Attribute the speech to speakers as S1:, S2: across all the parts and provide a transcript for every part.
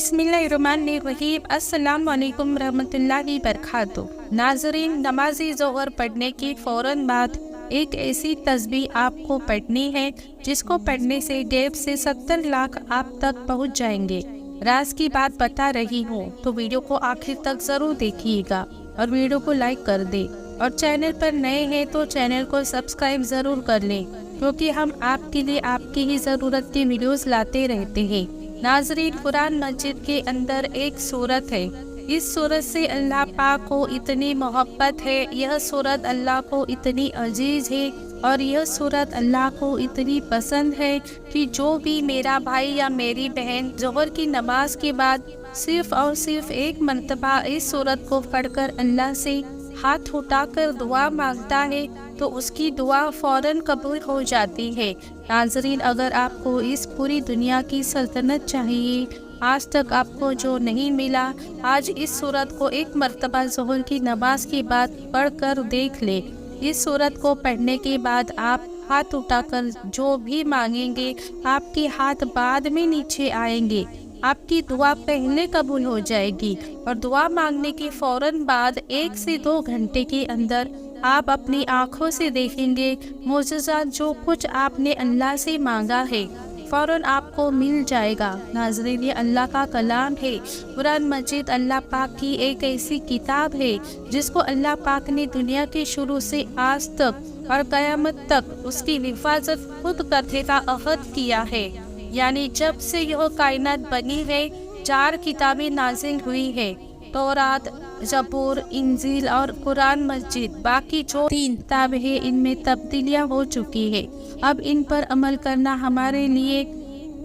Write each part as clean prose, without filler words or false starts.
S1: बिस्मिल्लाहिर्रहमानिर्रहीम। अस्सलाम वालेकुम रहमतुल्लाहि बरकातुहू। नाज़रीन, नमाज़ी ज़ोहर पढ़ने के फ़ौरन बाद एक ऐसी तस्बीह आपको पढ़नी है जिसको पढ़ने से 1.5 से 70 लाख आप तक पहुंच जाएंगे। राज की बात बता रही हूँ तो वीडियो को आखिर तक ज़रूर देखिएगा और वीडियो को लाइक कर दे, और चैनल पर नए हैं तो चैनल को सब्सक्राइब ज़रूर कर लें, क्योंकि हम आपके लिए आपकी ही ज़रूरत की वीडियोस लाते रहते हैं। नाज़रीन, कुरान मस्जिद के अंदर एक सूरत है। इस सूरत से अल्लाह पाक को इतनी मोहब्बत है, यह सूरत अल्लाह को इतनी अजीज है और यह सूरत अल्लाह को इतनी पसंद है कि जो भी मेरा भाई या मेरी बहन ज़ोहर की नमाज के बाद सिर्फ और सिर्फ एक मरतबा इस सूरत को पढ़कर अल्लाह से हाथ उठाकर दुआ मांगता है तो उसकी दुआ फौरन कबूल हो जाती है। नाज़रीन, अगर आपको इस पूरी दुनिया की सल्तनत चाहिए, आज तक आपको जो नहीं मिला, आज इस सूरत को एक मरतबा ज़ोहर की नमाज के बाद पढ़कर देख ले। इस सूरत को पढ़ने के बाद आप हाथ उठाकर जो भी मांगेंगे, आपके हाथ बाद में नीचे आएंगे, आपकी दुआ पहले कबूल हो जाएगी और दुआ मांगने के फौरन बाद 1 से 2 घंटे के अंदर आप अपनी आँखों से देखेंगे मोजज़ा, जो कुछ आपने अल्लाह से मांगा है फौरन आपको मिल जाएगा। नाज़रीन, ये अल्लाह का कलाम है। कुरान मस्जिद अल्लाह पाक की एक ऐसी किताब है जिसको अल्लाह पाक ने दुनिया के शुरू से आज तक और क़यामत तक उसकी हिफाजत खुद करने का अहद किया है। यानी जब से यह कायनात बनी है 4 किताबें नाज़िल हुई है, तौरात, ज़बूर, इंजील और कुरान मस्जिद। बाकी जो 3 किताबें हैं इनमें तब्दीलियाँ हो चुकी है। अब इन पर अमल करना हमारे लिए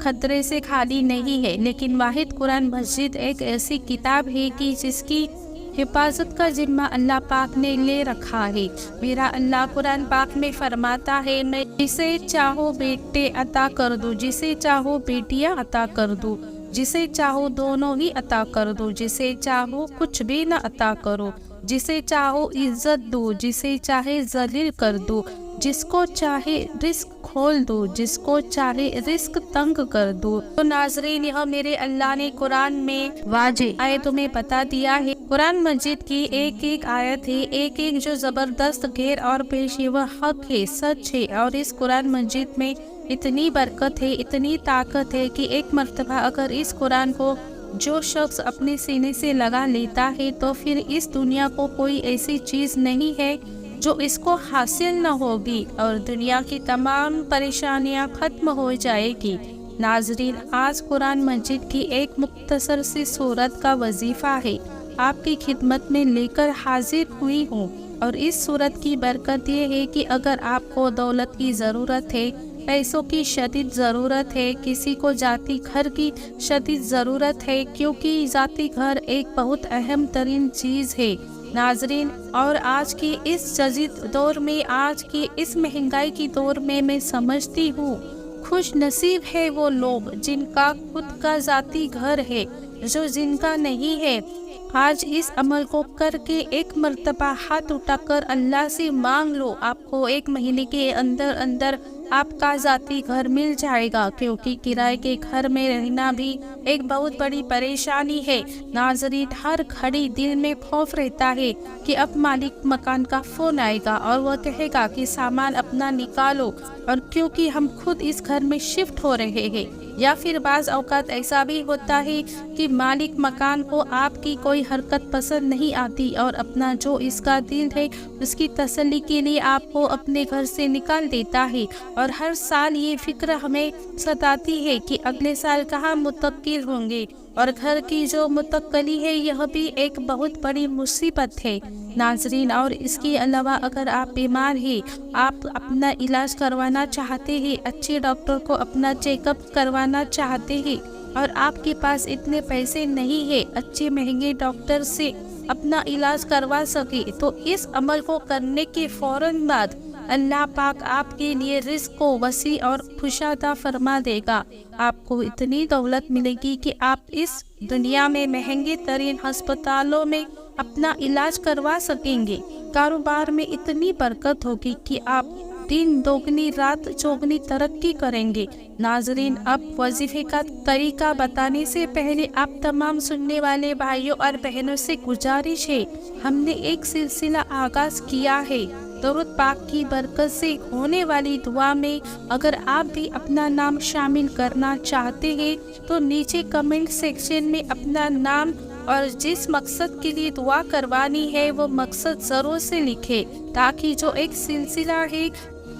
S1: खतरे से खाली नहीं है, लेकिन वाहिद कुरान मस्जिद एक ऐसी किताब है कि जिसकी हिफाजत का जिम्मा अल्लाह पाक ने ले रखा है। मेरा अल्लाह कुरान पाक में फरमाता है, मैं जिसे चाहो बेटे अता कर दूँ, जिसे चाहो बेटियां अता कर दूँ, जिसे चाहो दोनों ही अता कर दो, जिसे चाहो कुछ भी न अता करो, जिसे चाहो इज्जत दो, जिसे चाहे जलील कर दो, जिसको चाहे रिस्क खोल दो, जिसको चाहे रिस्क तंग कर दो। तो नाजरीन, यह मेरे अल्लाह ने कुरान में वाजे आयतों में बता दिया है। कुरान मस्जिद की एक एक आयत है, एक एक जो जबरदस्त घेर और पेश है, वह हक है, सच है। और इस कुरान मस्जिद में इतनी बरकत है, इतनी ताकत है कि एक मर्तबा अगर इस कुरान को जो शख्स अपने सीने से लगा लेता है तो फिर इस दुनिया को कोई ऐसी चीज़ नहीं है जो इसको हासिल न होगी और दुनिया की तमाम परेशानियां खत्म हो जाएगी। नाजरीन, आज कुरान मस्जिद की एक मुख्तसर सी सूरत का वजीफ़ा है आपकी खिदमत में लेकर हाजिर हुई हूँ। और इस सूरत की बरकत ये है कि अगर आपको दौलत की ज़रूरत है, पैसों की शदीद ज़रूरत है, किसी को जाती घर की शदीद ज़रूरत है, क्योंकि जाती घर एक बहुत अहम तरीन चीज़ है नाजरीन। और आज की इस जदीद दौर में, आज की इस महंगाई की दौर में मैं समझती हूँ खुश नसीब है वो लोग जिनका खुद का जाती घर है, जो जिनका नहीं है। आज इस अमल को करके एक मर्तबा हाथ उठाकर अल्लाह से मांग लो, आपको 1 महीने के अंदर अंदर आपका जाती घर मिल जाएगा, क्योंकि किराए के घर में रहना भी एक बहुत बड़ी परेशानी है। नाज़रीन, हर घड़ी दिल में खौफ रहता है कि अब मालिक मकान का फ़ोन आएगा और वह कहेगा कि सामान अपना निकालो, और क्योंकि हम खुद इस घर में शिफ्ट हो रहे हैं। या फिर बाज़ औक़ात ऐसा भी होता है कि मालिक मकान को आपकी कोई हरकत पसंद नहीं आती और अपना जो इसका दिल है उसकी तसल्ली के लिए आपको अपने घर से निकाल देता है। और हर साल ये फिक्र हमें सताती है कि अगले साल कहाँ मुतक्किल होंगे, और घर की जो मुतक्कली है यह भी एक बहुत बड़ी मुसीबत है नाजरीन। और इसके अलावा अगर आप बीमार हैं, आप अपना इलाज करवाना चाहते हैं, अच्छे डॉक्टर को अपना चेकअप करवाना चाहते हैं और आपके पास इतने पैसे नहीं है अच्छे महंगे डॉक्टर से अपना इलाज करवा सके, तो इस अमल को करने के फौरन बाद अल्लाह पाक आपके लिए रिस्क को वसी और खुशादा फरमा देगा। आपको इतनी दौलत मिलेगी कि आप इस दुनिया में महंगे तरीन अस्पतालों में अपना इलाज करवा सकेंगे। कारोबार में इतनी बरकत होगी कि आप दिन दोगुनी रात चौगुनी तरक्की करेंगे। नाजरीन, अब वजीफे का तरीका बताने से पहले आप तमाम सुनने वाले भाइयों और बहनों से गुजारिश है, हमने एक सिलसिला आगाज किया है। दरूद पाक की बरकत से होने वाली दुआ में अगर आप भी अपना नाम शामिल करना चाहते हैं तो नीचे कमेंट सेक्शन में अपना नाम और जिस मकसद के लिए दुआ करवानी है वो मकसद ज़रूर से लिखे, ताकि जो एक सिलसिला है,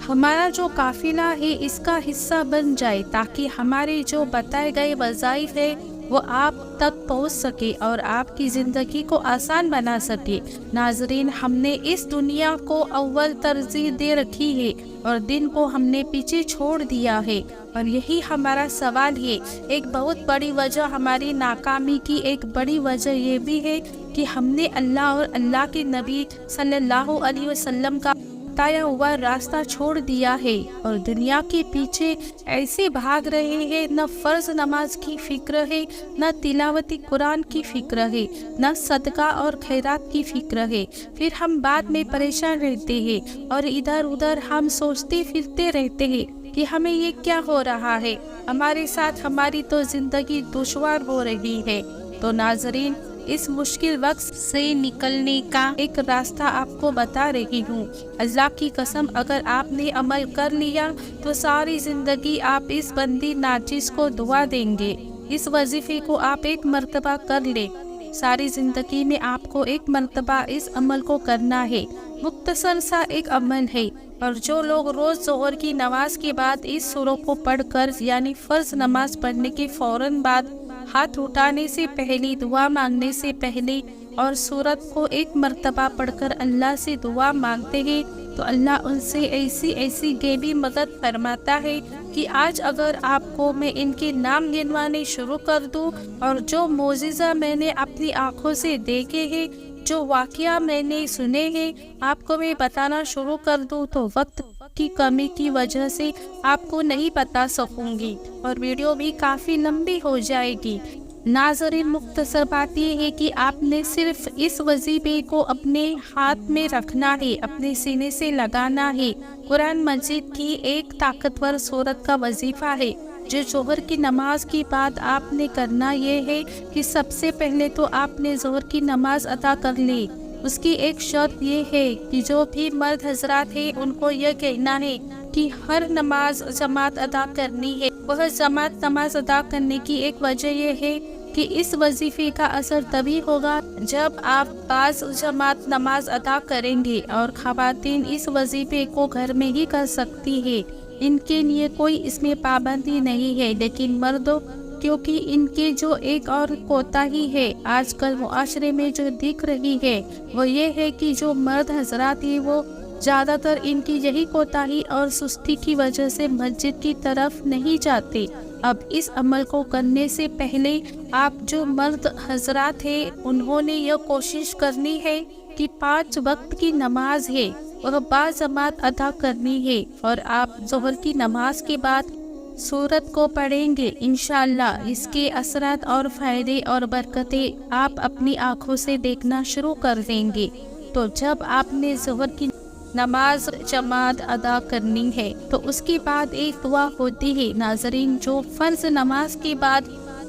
S1: हमारा जो काफिला है, इसका हिस्सा बन जाए, ताकि हमारे जो बताए गए वज़ाइफ है वो आप तक पहुंच सके और आपकी ज़िंदगी को आसान बना सके। नाजरीन, हमने इस दुनिया को अव्वल तरजीह दे रखी है और दिन को हमने पीछे छोड़ दिया है, और यही हमारा सवाल है। एक बहुत बड़ी वजह हमारी नाकामी की एक बड़ी वजह ये भी है कि हमने अल्लाह और अल्लाह के नबी सल्लल्लाहु अलैहि वसल्लम का बताया हुआ रास्ता छोड़ दिया है और दुनिया के पीछे ऐसे भाग रहे हैं। न फर्ज नमाज की फिक्र है, न तिलावती कुरान की फिक्र है, न सदका और खैरात की फिक्र है। फिर हम बाद में परेशान रहते हैं और इधर उधर हम सोचते फिरते रहते हैं कि हमें ये क्या हो रहा है, हमारे साथ हमारी तो जिंदगी दुश्वार हो रही है। तो नाजरीन, इस मुश्किल वक्त से निकलने का एक रास्ता आपको बता रही हूँ। अल्लाह की कसम, अगर आपने अमल कर लिया तो सारी जिंदगी आप इस बंदी नाचिस को दुआ देंगे। इस वजीफे को आप एक मर्तबा कर ले, सारी जिंदगी में आपको एक मर्तबा इस अमल को करना है। मुख्तसर सा एक अमल है, और जो लोग रोज़ ज़ोहर की नमाज के बाद इस सूरों को पढ़कर, यानी फ़र्ज नमाज पढ़ने के फ़ौरन बाद, हाथ उठाने से पहले, दुआ मांगने से पहले और सूरत को एक मर्तबा पढ़कर अल्लाह से दुआ मांगते हैं तो अल्लाह उनसे ऐसी गैबी मदद फरमाता है कि आज अगर आपको मैं इनके नाम गिनवाने शुरू कर दूं और जो मोजिज़ा मैंने अपनी आँखों से देखे हैं, जो वाक़या मैंने सुने हैं, आपको मैं बताना शुरू कर दूं तो वक्त की कमी की वजह से आपको नहीं बता सकूंगी और वीडियो भी काफ़ी लंबी हो जाएगी। नाज़रीन, मुख्तसर बात ये है कि आपने सिर्फ इस वजीफे को अपने हाथ में रखना है, अपने सीने से लगाना है। कुरान मजीद की एक ताकतवर सूरत का वजीफा है जो जोहर की नमाज के बाद आपने करना ये है कि सबसे पहले तो आपने जोहर की नमाज अदा कर ली। उसकी एक शर्त ये है कि जो भी मर्द हजरात है उनको यह कहना है कि हर नमाज जमात अदा करनी है। वह जमात नमाज अदा करने की एक वजह यह है कि इस वजीफे का असर तभी होगा जब आप बाज जमात नमाज अदा करेंगे, और खवातीन इस वजीफे को घर में ही कर सकती है, इनके लिए कोई इसमें पाबंदी नहीं है। लेकिन मर्दों, क्योंकि इनके जो एक और कोताही है आजकल मुआशरे में जो दिख रही है वो ये है कि जो मर्द हजरात है वो ज़्यादातर इनकी यही कोताही और सुस्ती की वजह से मस्जिद की तरफ नहीं जाते। अब इस अमल को करने से पहले आप जो मर्द हजरात है उन्होंने यह कोशिश करनी है कि 5 वक्त की नमाज है वह बाजमात अदा करनी है, और आप जोहर की नमाज के बाद सूरत को पढ़ेंगे। इंशाअल्लाह इसके असरात और फ़ायदे और बरकतें आप अपनी आँखों से देखना शुरू कर देंगे। तो जब आपने जोहर की नमाज जमात अदा करनी है तो उसके बाद एक दुआ होती है। नाजरीन, जो फ़र्ज नमाज के बाद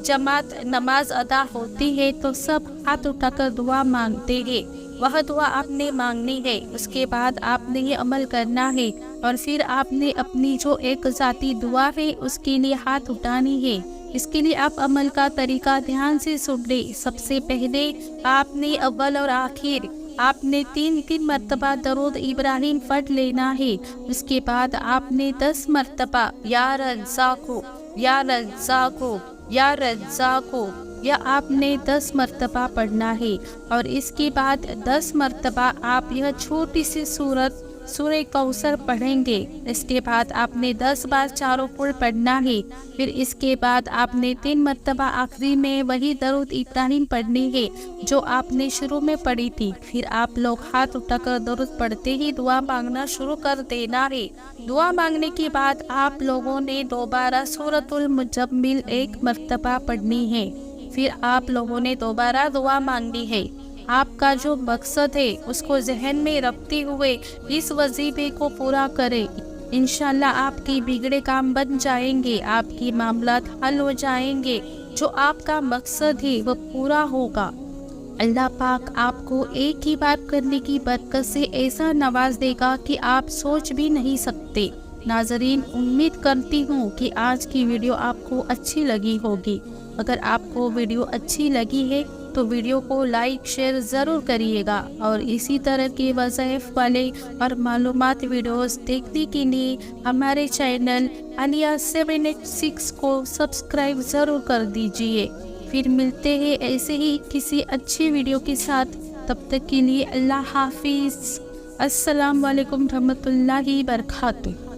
S1: जमात नमाज अदा होती है तो सब हाथ उठाकर दुआ मांगते हैं। वह दुआ आपने मांगनी है, उसके बाद आपने ये अमल करना है, और फिर आपने अपनी जो एक ज़ाती दुआ है उसके लिए हाथ उठानी है। इसके लिए आप अमल का तरीका ध्यान से सुन ले। सबसे पहले आपने अव्वल और आखिर आपने 3 मरतबा दरूद इब्राहिम पढ़ लेना है। उसके बाद आपने 10 मरतबा या रज़्ज़ाक़ु या रज़्ज़ाक़ु या रज़्ज़ाक़ु या आपने 10 मरतबा पढ़ना है, और इसके बाद 10 मरतबा आप यह छोटी सी सूरत सूरह कौसर पढ़ेंगे। इसके बाद आपने 10 बार चारों कुल पढ़ना है। फिर इसके बाद आपने 3 मरतबा आखिरी में वही दरूद इब्राहिम पढ़नी है जो आपने शुरू में पढ़ी थी। फिर आप लोग हाथ उठाकर दरूद पढ़ते ही दुआ मांगना शुरू कर देना है। दुआ मांगने के बाद आप लोगों ने दोबारा सूरतुल मुज़म्मिल 1 मरतबा पढ़नी है। फिर आप लोगों ने दोबारा दुआ मांगनी है। आपका जो मकसद है उसको जहन में रखते हुए इस वजीफे को पूरा करें। इंशाल्लाह आपके बिगड़े काम बन जाएंगे, आपकी मामलात हल हो जाएंगे, जो आपका मकसद है वो पूरा होगा। अल्लाह पाक आपको एक ही बात करने की बरकत से ऐसा नवाज देगा कि आप सोच भी नहीं सकते। नाज़रीन, उम्मीद करती हूँ कि आज की वीडियो आपको अच्छी लगी होगी। अगर आपको वीडियो अच्छी लगी है तो वीडियो को लाइक शेयर ज़रूर करिएगा और इसी तरह के वज़ाइफ वाले और मालूमात वीडियोस देखने के लिए हमारे चैनल अलिया 786 को सब्सक्राइब ज़रूर कर दीजिए। फिर मिलते हैं ऐसे ही किसी अच्छी वीडियो के साथ। तब तक के लिए अल्लाह हाफिज़। अस्सलाम वालेकुम रहमतुल्लाहि बरकातुहू।